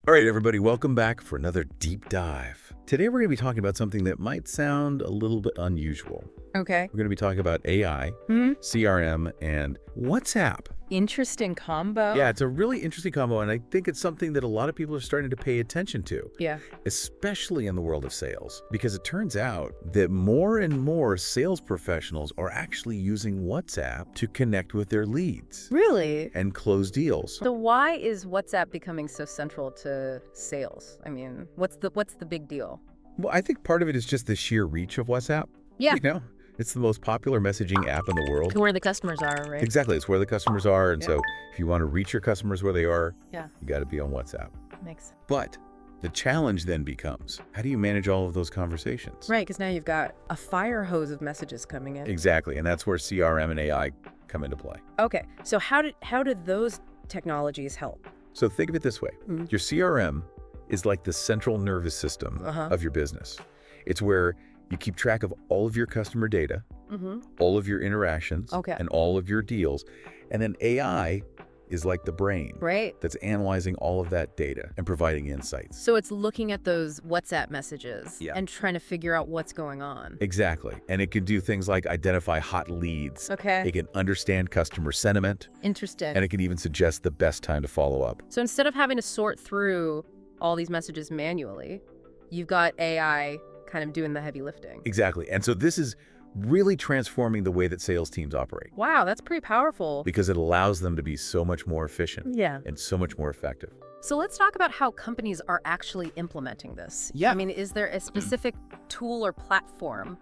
All right, everybody, welcome back for another deep dive. Today, we're going to be talking about something that might sound a little bit unusual. Okay. We're going to be talking about AI, CRM, and WhatsApp. Interesting combo. Yeah, it's a really interesting combo, and I think it's something that a lot of people are starting to pay attention to. Yeah. Especially in the world of sales, because it turns out that more and more sales professionals are actually using WhatsApp to connect with their leads Really? and close deals. So why is WhatsApp becoming so central to sales? I mean, what's the big deal? Well, I think part of it is just the sheer reach of WhatsApp. Yeah. You know, it's the most popular messaging app in the world. Where the customers are, right? Exactly. It's where the customers are. And Yeah. so if you want to reach your customers where they are, Yeah. you got to be on WhatsApp. Makes But the challenge then becomes, how do you manage all of those conversations? right, because now you've got a fire hose of messages coming in. Exactly. And that's where CRM and AI come into play. Okay, so how did those technologies help? So think of it this way. Your CRM is like the central nervous system Uh-huh. of your business. It's where you keep track of all of your customer data, all of your interactions, Okay. and all of your deals. And then AI is like the brain Right. that's analyzing all of that data and providing insights. So it's looking at those WhatsApp messages Yeah. and trying to figure out what's going on. Exactly. And it can do things like identify hot leads. Okay. It can understand customer sentiment, Interesting. and it can even suggest the best time to follow up. So instead of having to sort through all these messages manually, you've got AI kind of doing the heavy lifting. Exactly. And so this is really transforming the way that sales teams operate Wow, that's pretty powerful. because it allows them to be so much more efficient Yeah. and so much more effective. So let's talk about how companies are actually implementing this. Yeah. I mean, is there a specific tool or platform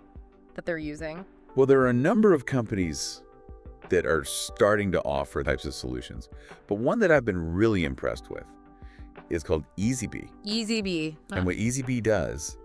that they're using? Well, there are a number of companies that are starting to offer types of solutions, but one that I've been really impressed with is called Eazybe. Eazybe. And what Eazybe does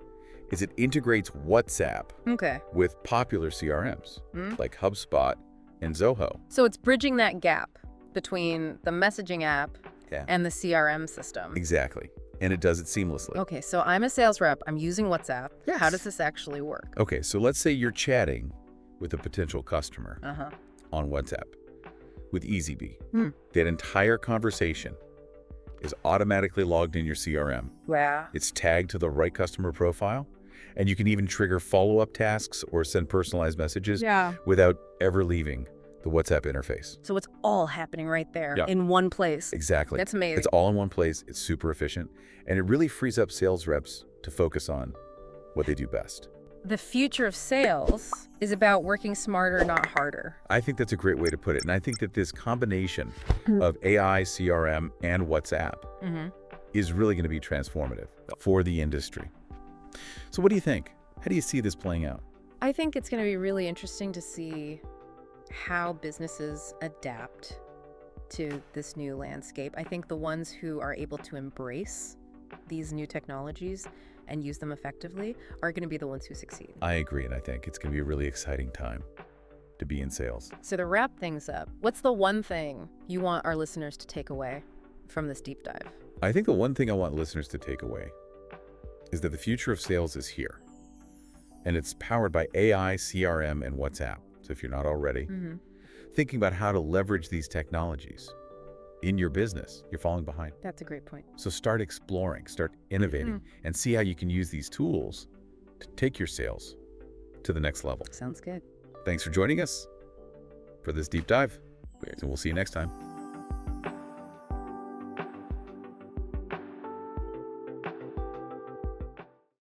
is it integrates WhatsApp Okay. with popular CRMs like HubSpot and Zoho. So it's bridging that gap between the messaging app Yeah. and the CRM system. Exactly. And it does it seamlessly. Okay, so I'm a sales rep. I'm using WhatsApp. Yes. How does this actually work? Okay, so let's say you're chatting with a potential customer Uh-huh. on WhatsApp with Eazybe. Hmm. That entire conversation is automatically logged in your CRM. Wow. It's tagged to the right customer profile, and you can even trigger follow-up tasks or send personalized messages Yeah. without ever leaving the WhatsApp interface. So it's all happening right there Yeah. in one place. Exactly. That's amazing. It's all in one place. It's super efficient, and it really frees up sales reps to focus on what they do best. The future of sales is about working smarter, not harder. I think that's a great way to put it, and I think that this combination of AI, CRM, and WhatsApp is really going to be transformative for the industry. So what do you think? How do you see this playing out? I think it's going to be really interesting to see how businesses adapt to this new landscape. I think the ones who are able to embrace these new technologies and use them effectively are going to be the ones who succeed. I agree, and I think it's going to be a really exciting time to be in sales. So to wrap things up, what's the one thing you want our listeners to take away from this deep dive? I think the one thing I want listeners to take away is that the future of sales is here, and it's powered by AI, CRM, and WhatsApp. So if you're not already thinking about how to leverage these technologies in your business, you're falling behind. That's a great point. So start exploring, start innovating, and see how you can use these tools to take your sales to the next level. Sounds good. Thanks for joining us for this deep dive, and we'll see you next time.